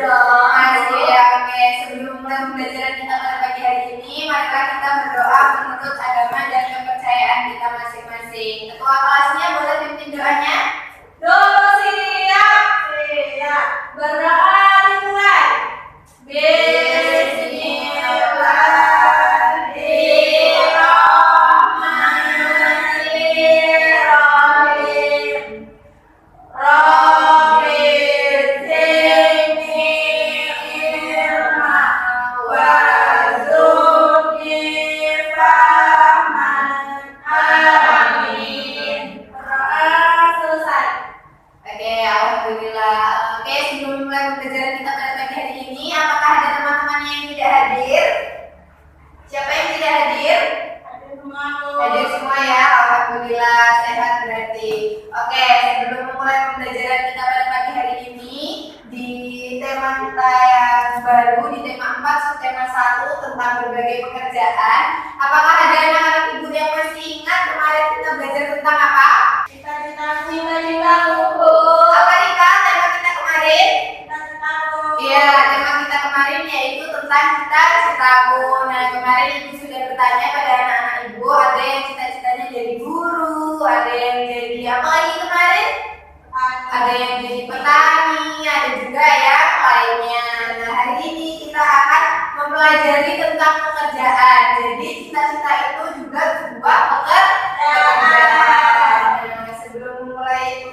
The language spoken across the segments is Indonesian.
dong. Masih ya, oke. Sebelum mulai pembelajaran kita pada pagi hari ini, marilah kita berdoa menurut agama dan kepercayaan kita masing-masing. Ketua kelasnya boleh pimpin doanya? Siap. Berdoa dimulai. Bismillahirrahmanirrahim. Rabbi zidni ilma warzuqni fahman. Amin. Selesai. Oke, alhamdulillah. Oke, sebelum mulai pembelajaran kita pada pagi hari ini, apakah ada teman-teman yang tidak hadir? Siapa yang tidak hadir? Hadir semua ya, alhamdulillah sehat berarti. Oke, sebelum memulai pembelajaran kita pada pagi hari ini di tema kita yang baru di tema 4 subtema 1 tentang berbagai pekerjaan, apakah ada anak-anak ibu yang masih ingat kemarin kita belajar tentang apa? Cita-cita buku. Apa Rika tema kita kemarin? Iya, tema kita kemarin yaitu tentang cita-citaku. Nah, kemarin ibu sudah bertanya pada anak-anak ibu, ada yang cita-citanya jadi guru, ada yang jadi apa lagi kemarin? Ada yang jadi petani, ada juga yang lainnya. Nah, hari ini kita akan mempelajari tentang pekerjaan. Jadi cita-cita itu juga sebuah pekerjaan. Nah, sebelum memulai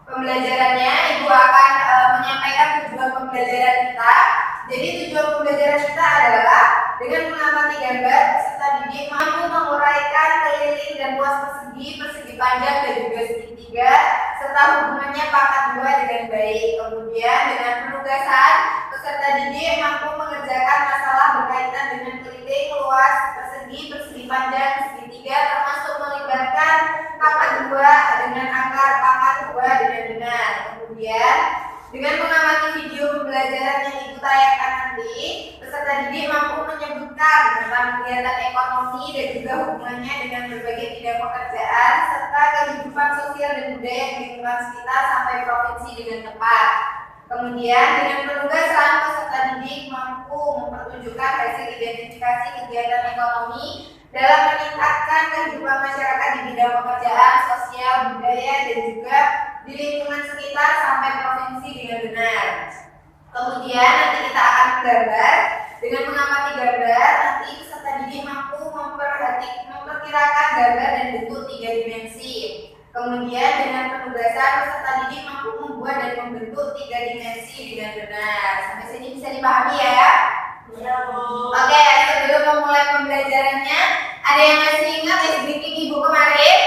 pembelajarannya, ibu akan menyampaikan tujuan pembelajaran kita. Jadi tujuan pembelajaran kita adalah dengan mengamati gambar peserta didik mampu menguraikan keliling dan luas persegi, persegi panjang dan juga segitiga, serta hubungannya pangkat dua dengan baik. Kemudian dengan penugasan peserta didik mampu mengerjakan masalah berkaitan dengan keliling, luas, persegi, persegi panjang, segitiga, termasuk melibatkan pangkat dua dengan akar pangkat dua dengan benar. Kemudian dengan mengamati video pembelajaran yang ibu tayangkan nanti, peserta didik mampu menyebutkan tentang kegiatan ekonomi dan juga hubungannya dengan berbagai bidang pekerjaan serta kehidupan sosial dan budaya di lingkungan sekitar sampai provinsi dengan tepat. Kemudian dengan penugasan peserta didik mampu mempertunjukkan hasil identifikasi kegiatan ekonomi dalam meningkatkan kehidupan masyarakat di bidang pekerjaan, sosial, budaya dan juga di lingkungan sekitar sampai provinsi dengan benar. Kemudian nanti kita akan menggambar. Dengan mengamati gambar, nanti peserta didik mampu memperkirakan gambar dan bentuk 3 dimensi. Kemudian dengan penugasan peserta didik mampu membuat dan membentuk 3 dimensi dengan benar. Sampai sini bisa dipahami ya? Iya, Bu. Oke, sebelum memulai pembelajarannya, ada yang masih ingat SBK ibu kemarin?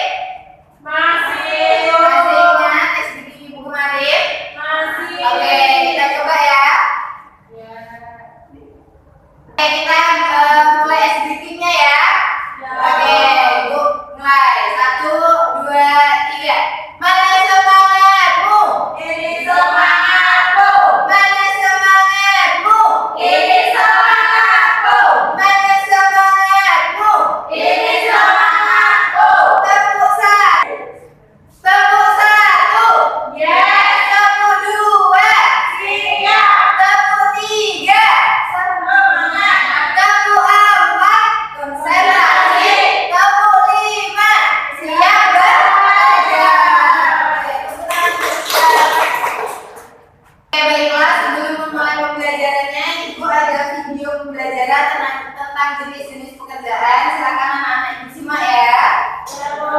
Masih. Masih ingat SBK ibu kemarin? Masih. Oke, kita coba ya. Oke, kita mulai SBK-nya ya. Oke, ibu mulai. 1, 2, 3. Mana semangatmu? Ini semangatku. Mana semangatmu? Ini semangatku. Mana semangatmu? Ini semangatku. Tepuk satu. Tepuk satu. Yes. Tepuk dua. Siap. Tepuk tiga. Semangat. Tepuk empat. Konsentrasi. Tepuk lima. Siap belajar. Oke, baiklah, sebelum memulai pembelajarannya, ibu ada video pembelajaran tentang jenis-jenis pekerjaan. Silakan anak-anak ibu simak ya. Ya, Bu.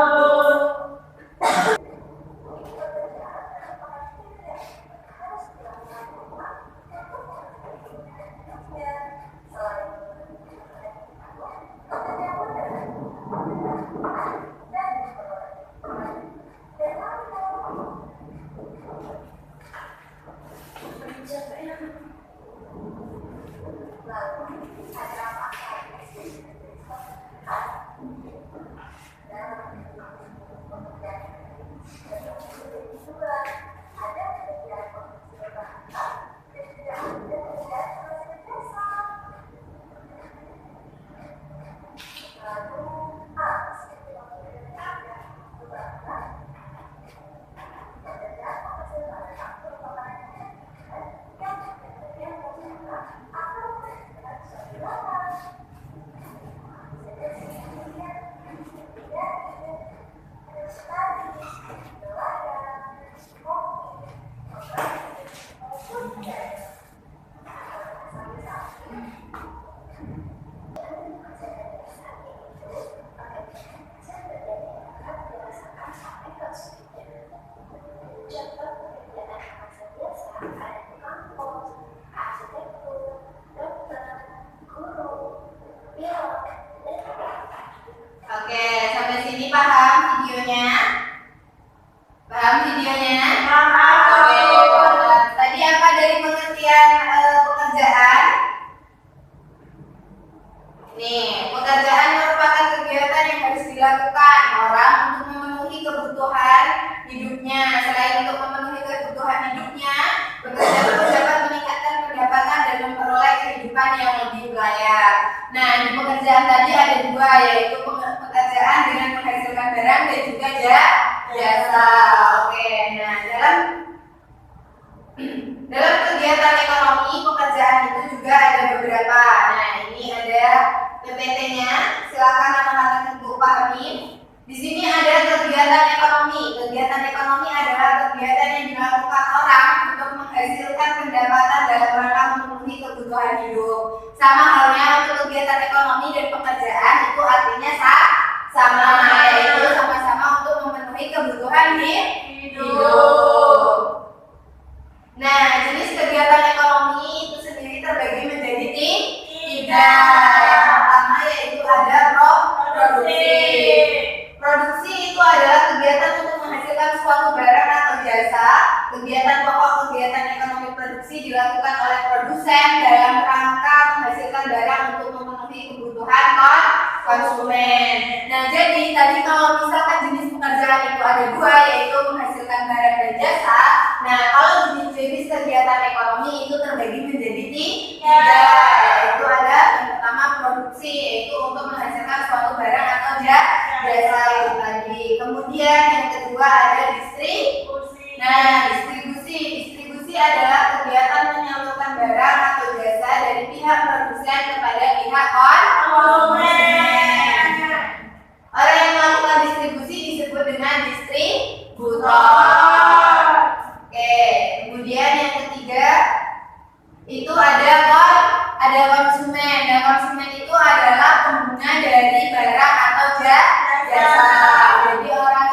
yaitu pekerjaan dengan menghasilkan barang dan juga jasa. Oke, nah dalam kegiatan ekonomi pekerjaan itu juga ada beberapa. Nah, ini ada PPT-nya. Silakan anak-anak Ibu pahami. Di sini ada kegiatan ekonomi. Kegiatan ekonomi adalah kegiatan yang dilakukan orang untuk menghasilkan pendapatan dalam rangka memenuhi kebutuhan hidup. Sama halnya untuk kegiatan ekonomi dan pekerjaan itu artinya sama, yaitu sama-sama untuk memenuhi kebutuhan hidup. Nah, jenis kegiatan ekonomi itu sendiri terbagi menjadi tiga. Yang pertama yaitu ada produksi. Produksi itu adalah kegiatan untuk menghasilkan suatu barang atau jasa. Kegiatan pokok kegiatan ekonomi produksi dilakukan oleh produsen dalam rangka menghasilkan barang untuk memenuhi kebutuhan konsumen. Nah, jadi tadi kalau misalkan jenis pekerjaan itu ada dua, yaitu menghasilkan barang dan jasa. Nah, kalau jenis kegiatan ekonomi itu terbagi menjadi tiga, yaitu ada yang pertama produksi, yaitu untuk menghasilkan suatu barang atau jasa itu tadi. Kemudian yang kedua ada distribusi. Nah, distribusi adalah kegiatan menyalurkan barang atau jasa dari pihak produsen kepada pihak konsumen. Orang yang melakukan distribusi disebut dengan distributor. Oke, kemudian yang ketiga itu ada konsumen. Nah, konsumen itu adalah pengguna dari barang atau jasa. Jadi orang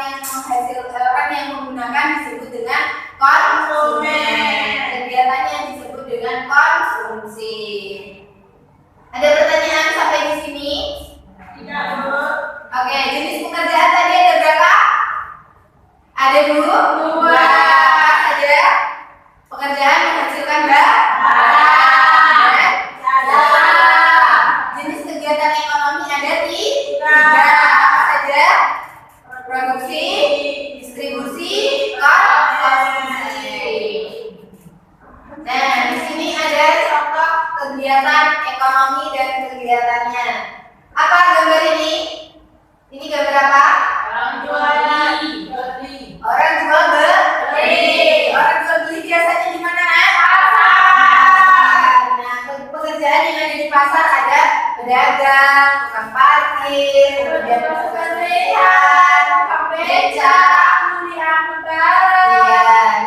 yang menggunakan disebut dengan konsumen. Kegiatannya disebut dengan konsumsi. Ada pertanyaan sampai di sini? Tidak, Bu. Oke, jenis pekerjaan tadi ada berapa? Ada dua. Saja. Pekerjaan menghasilkan barang. Jenis kegiatan ekonomi ada tiga. Apa saja? Produksi, distribusi, konsumsi. Nah, di sini ada contoh kegiatan ekonomi dan kegiatannya. Apa gambar ini? Ini gambar apa? Orang jual beli. Orang jual beli. Orang jual beli biasanya di mana, Nak? Pasar. Nah, pekerjaan yang ada di pasar ada pedagang, tukang parkir, kemudian petugas pemeliharaan, tukang beca. Iya.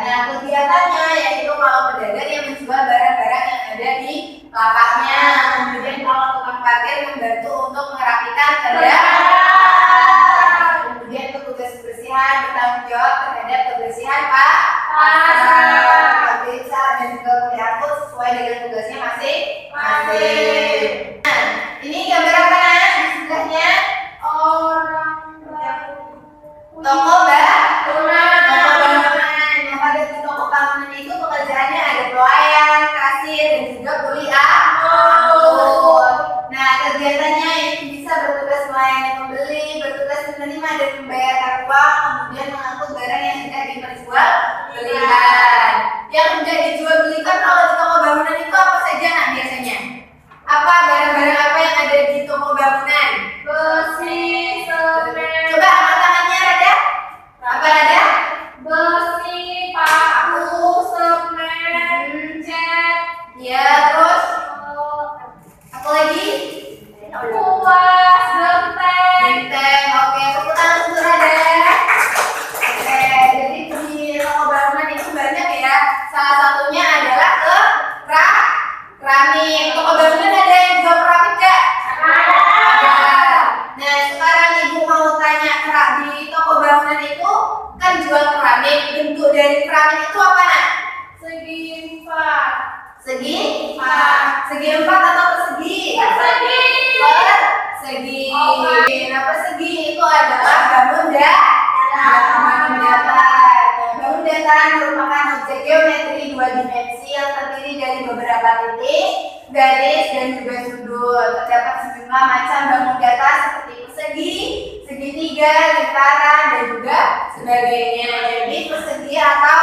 Nah, kegiatannya yaitu kalau pedagang yang menjual barang-barang yang ada di lapaknya. Kemudian kalau tukang parkir membantu untuk merapikan kendaraan. Kemudian petugas kebersihan bertanggung jawab terhadap kebersihan pasar, periksa dan juga mengatur sesuai dengan tugasnya masing-masing. Nah, ini gambar apa, Nak? Di sebelahnya toko bangunan. Yang pada di toko bangunan itu pekerjaannya ada pelayan, kasir, dan juga kuli angkut. Nah, kegiatannya itu bisa bertugas melayani pembeli, bertugas menerima dan membayarkan uang, kemudian mengangkut barang yang hendak diperjualbelikan. Yang hendak dijual belikan kalau di toko bangunan itu apa saja, Nak, biasanya? Apa barang-barang apa yang ada di toko bangunan? Besi, semen. Coba angkat tangannya, Rada. Apa, Rada? Besi, paku, semen, cat. Ya, terus apa lagi? Kuas, genteng. Benteng. Oke, tepuk tangan untuk Rada. Oke, jadi di toko bangunan itu banyak ya. Salah satunya adalah keramik. Toko bangunan ada yang jual keramik nggak? Ada. Nah, sekarang Ibu mau tanya, di toko bangunan itu kan jual keramik. Bentuk dari keramik itu apa, Nak? Segi empat. Segi empat atau persegi? Persegi. Persegi. Nah, persegi itu adalah bangun datar. Bangun datar merupakan objek geometri dua dimensi yang terdiri dari beberapa titik, garis, dan juga sudut. Terdapat sejumlah macam bangun datar seperti persegi, segitiga, lingkaran, dan juga sebagainya. Jadi persegi atau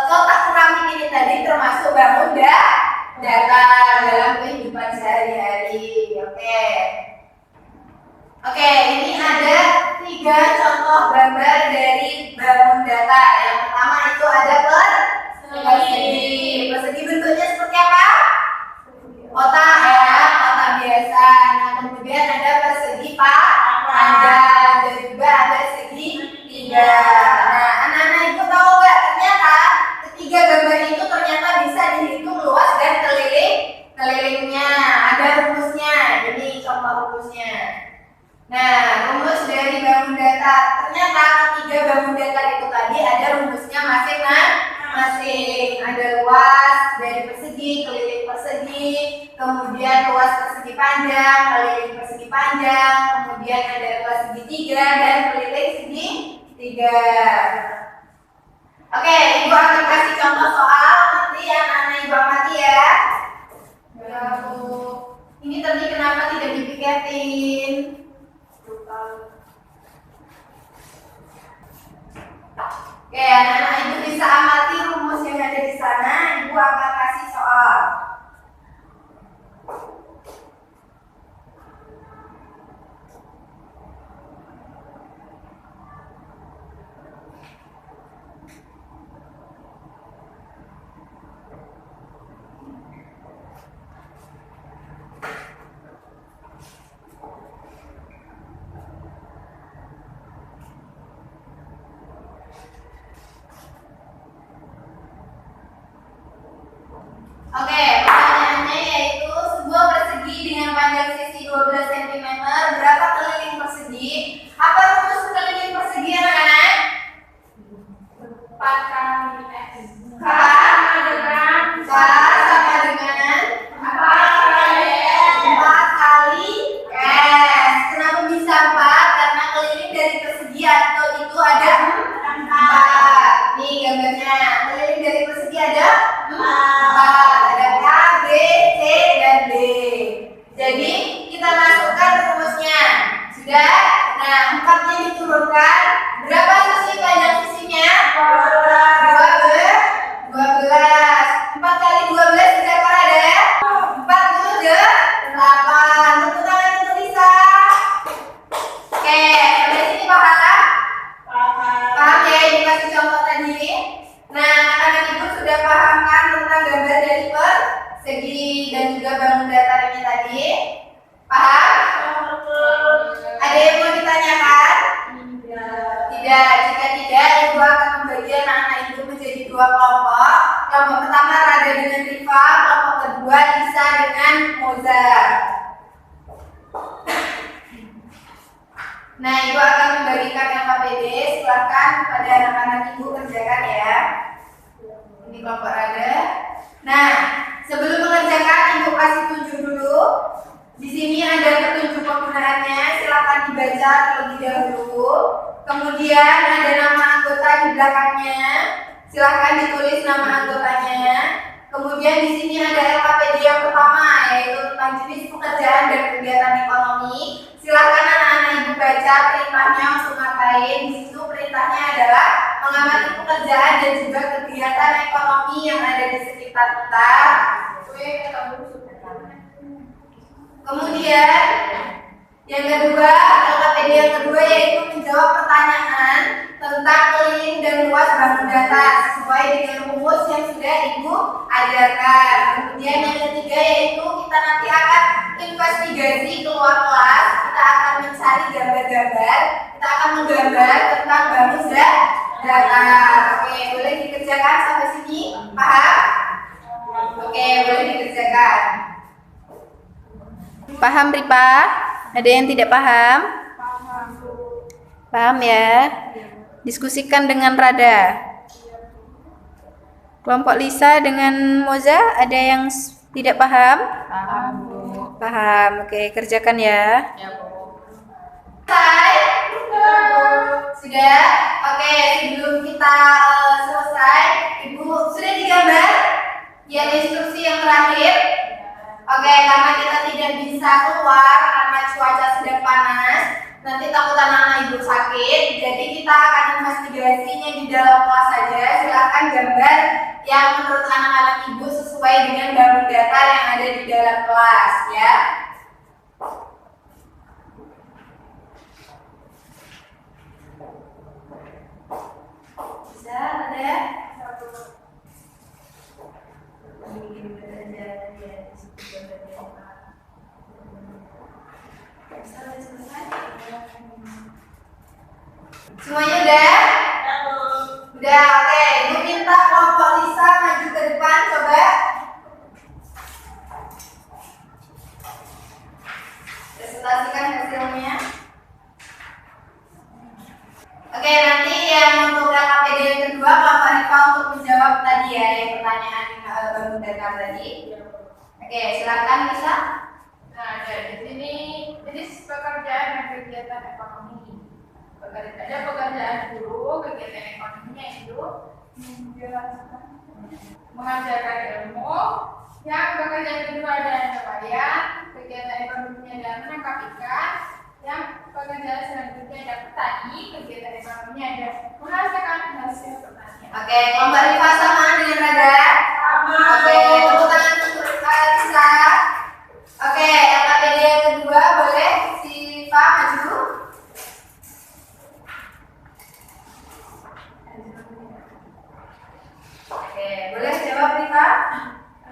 kotak keramik ini tadi termasuk bangun datar dalam kehidupan sehari-hari. Oke. Oke, ini ada 3 contoh gambar dari bangun datar. Yang pertama itu ada persegi. Persegi bentuknya seperti apa? Kotak ya, kotak biasa. Nah, kemudian ada persegi panjang dan juga ada segitiga. Nah, anak-anak itu tahu nggak? Ternyata ketiga gambar itu ternyata bisa dihitung luas dan kelilingnya. Ada rumusnya. Ini contoh rumusnya. Nah, rumus dari bangun datar. Ternyata ketiga bangun datar itu tadi ada rumusnya masing-masing. Ada luas dari persegi, keliling persegi, kemudian luas persegi panjang, keliling persegi panjang, kemudian ada luas segitiga dan keliling segitiga. Oke, Ibu akan kasih contoh soal nanti anak-anak Ibu amati ya. Ini tadi kenapa tidak dipiketin? Oke, anak-anak Ibu bisa amati rumus yang ada di sana. Ibu akan kasih soal. Oke, pertanyaannya yaitu sebuah persegi dengan panjang sisi 12 cm berapa keliling persegi? Apa rumus keliling persegi anak-anak? 4 kali X. K sama dengan 4 kali S. Kenapa bisa 4? Karena keliling dari persegi atau itu ada 4. Nih gambarnya, keliling dari persegi ada 4. Ada K, B, C, dan D. Jadi kita masukkan rumusnya. Sudah? Nah, 4-nya diturunkan. Berapa sisi panjang sisinya? 12. 4 kali 12 berapa ada? 4 itu 8. Tepuk tangan untuk Lisa. Oke, sampai sini paham? Paham ya? Ini kasih contoh tadi. Nah, anak-anak Ibu sudah paham kan tentang gambar dari persegi dan juga bangun datar ini tadi? Paham? Ada yang mau ditanyakan? Tidak. Jika tidak, Ibu akan membagi anak-anak Ibu menjadi 2 kelompok. Kelompok pertama Rada dengan Rifa, kelompok kedua Lisa dengan Moza. Nah, Ibu akan membagikan LKPD. Silakan kepada anak-anak Ibu kerjakan ya. Ini kelompok Rada. Nah, sebelum mengerjakan, Ibu kasih tunjuk dulu. Di sini ada petunjuk penggunaannya. Silakan dibaca terlebih dahulu. Kemudian ada nama anggota di belakangnya. Silakan ditulis nama anggotanya. Kemudian di sini ada LKPD yang pertama, yaitu tentang jenis pekerjaan dan kegiatan ekonomi. Silakan anak-anak Ibu baca perintahnya untuk ngapain. Di situ perintahnya adalah mengamati pekerjaan dan juga kegiatan ekonomi yang ada di sekitar kita. Kemudian yang kedua, LKPD yang kedua yaitu menjawab pertanyaan tentang keliling dan luas bangun datar sesuai dengan rumus yang sudah Ibu ajarkan. Kemudian yang ketiga yaitu kita nanti akan investigasi keluar kelas. Kita akan mencari gambar-gambar. Kita akan menggambar tentang bangun datar. Oke, boleh dikerjakan sampai sini? Paham? Oke, boleh dikerjakan. Paham, Ripa? Ada yang tidak paham? Paham ya? Diskusikan dengan Rada. Kelompok Lisa dengan Moza, ada yang tidak paham? Paham, Bu. Paham. Oke, kerjakan ya. Ya, Bu. Selesai? Sudah? Oke, sebelum kita selesai, Ibu sudah digambar? Yang instruksi yang terakhir? Oke, karena kita tidak bisa keluar karena cuaca sedang panas, nanti takut anak-anak Ibu sakit, jadi kita akan investigasinya di dalam kelas saja. Silakan gambar yang menurut anak-anak Ibu sesuai dengan bangun datar yang ada di dalam kelas ya. ada? Semuanya udah? Udah, oke. Ibu minta kelompok Lisa maju ke depan, coba. Presentasikan hasilnya. Oke, nanti yang untuk KPD yang kedua, kelompok Rifa untuk menjawab tadi ya, yang pertanyaan bangun data tadi. Oke, silakan Lisa. Nah, di sini jenis pekerjaan dan kegiatan ekonomi. Ada pekerjaan guru, kegiatan ekonominya itu mengajarkan ilmu. Yang pekerjaan kedua ada nelayan, kegiatan ekonominya adalah menangkap ikan. Yang pekerjaan selanjutnya ada petani, kegiatan ekonominya ada menghasilkan hasil pertanian. Oke, kelompok Rifa sama dengan Rada? Sama. Oke, tepuk tangan untuk Lisa. Oke, KPD yang kedua boleh si Rifa maju. Oke, boleh jawab Rifa?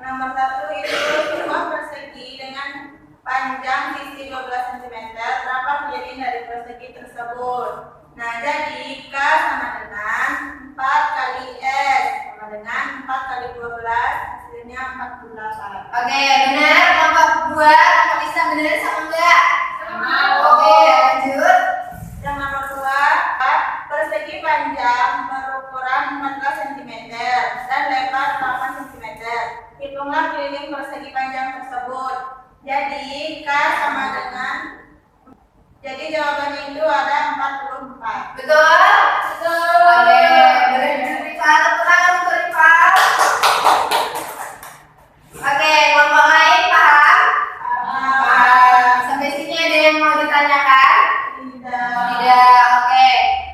Nomor 1 itu sebuah persegi dengan panjang sisi 12 cm rapat menjadi dari persegi tersebut. Nah, jadi K sama dengan 4 kali S sama dengan 4 kali 12 hasilnya 48. Oke, benar. Kelompok dua, kelompok Lisa benar sama enggak? Sama. Oke, lanjut. Yang nomor 2, persegi panjang berukuran 14 cm dan lebar 8 cm. Hitunglah keliling persegi panjang tersebut. Jadi K sama dengan, jadi jawabannya itu ada 44. Betul? Betul. Oke, boleh duduk Rifa. Tepuk tangan untuk Rifa. Oke, kelompok lain paham? Paham. Sampai sini ada yang mau ditanyakan? Tidak, oke.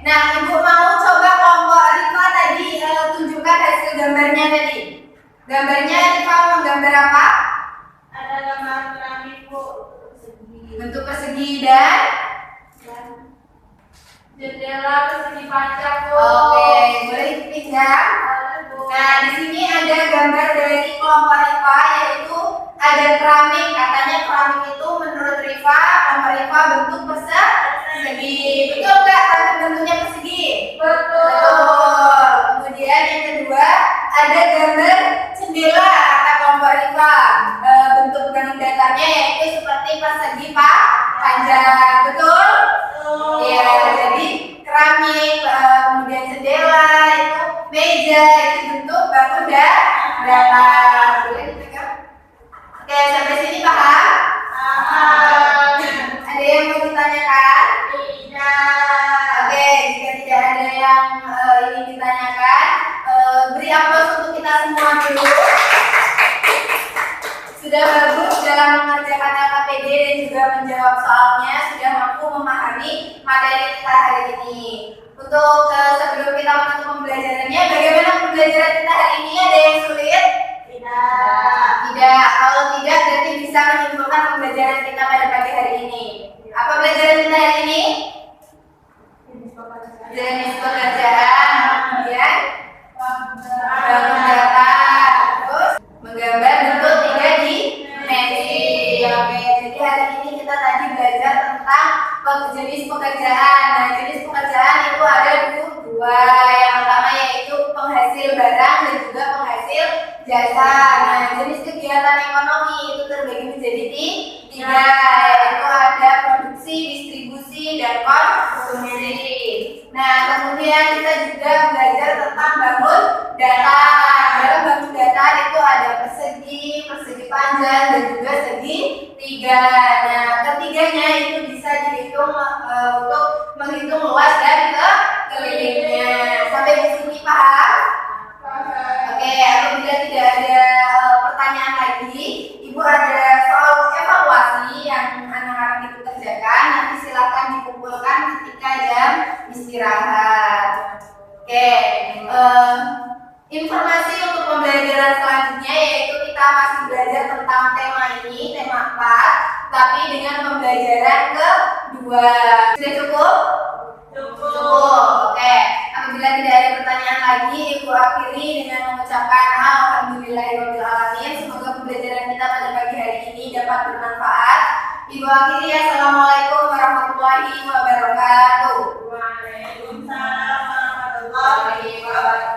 Nah, Ibu mau coba kelompok Rifa tadi tunjukkan hasil gambarnya tadi. Gambarnya Rifa menggambar apa? Ada gambar piramid Bu, persegi. Bentuk persegi dan Jendela persegi panjang, Bu. oke, boleh dipinjam. Nah, di sini ada gambar dari kelompok Rifa yaitu ada keramik. Katanya keramik itu menurut Rifa, kelompok Rifa bentuk persegi. Betul nggak? Keramik bentuknya persegi? Betul. Betul. Kemudian yang kedua ada gambar jendela kata kelompok Rifa. Bentuk bangun datarnya yaitu seperti persegi panjang. Betul? Iya, jadi keramik, kemudian jendela itu meja itu bentuk bangun datar. Boleh dipegang? Oke, sampai sini paham? Ada yang mau ditanyakan? Oke, jika tidak ada yang ingin ditanyakan, beri aplaus untuk kita semua dulu. Sudah bagus dalam mengerjakan LKPD dan juga menjawab soalnya, sudah mampu memahami materi kita hari ini. Untuk sebelum kita menutup pembelajarannya, bagaimana pembelajaran kita hari ini? Ada yang sulit? Tidak. Kalau tidak, berarti bisa menyimpulkan pembelajaran kita pada pagi hari ini. Apa pelajaran kita hari ini? Jenis pekerjaan, kemudian bangun data, terus menggambar bentuk tiga dimensi. Oke, jadi hari ini kita tadi belajar tentang jenis pekerjaan. Nah, jenis pekerjaan itu ada dua. Yang pertama yaitu penghasil barang dan juga penghasil jasa. Nah, jenis kegiatan ekonomi itu terbagi menjadi tiga, yaitu ada produksi, distribusi, dan konsumsi. Nah, kemudian kita juga belajar tentang bangun data. Dalam bangun data itu ada persegi, persegi panjang, dan juga segitiga. Nah, ketiganya itu bisa dihitung untuk menghitung luas dan kelilingnya. Sampai di sini paham? Oke, apabila tidak ada pertanyaan lagi, Ibu ada soal evaluasi yang anak-anak itu kerjakan. Nanti silakan dikumpulkan ketika jam istirahat. Oke, informasi untuk pembelajaran selanjutnya yaitu kita masih belajar tentang tema ini, tema 4, tapi dengan pembelajaran kedua. Sudah cukup? Cukup. Oke. apabila tidak ada pertanyaan lagi, Ibu akhiri dengan mengucapkan alhamdulillahirobbilalamin. Semoga pembelajaran kita pada pagi hari ini dapat bermanfaat. Ibu akhiri, assalamualaikum warahmatullahi wabarakatuh. Waalaikumsalam warahmatullahi wabarakatuh.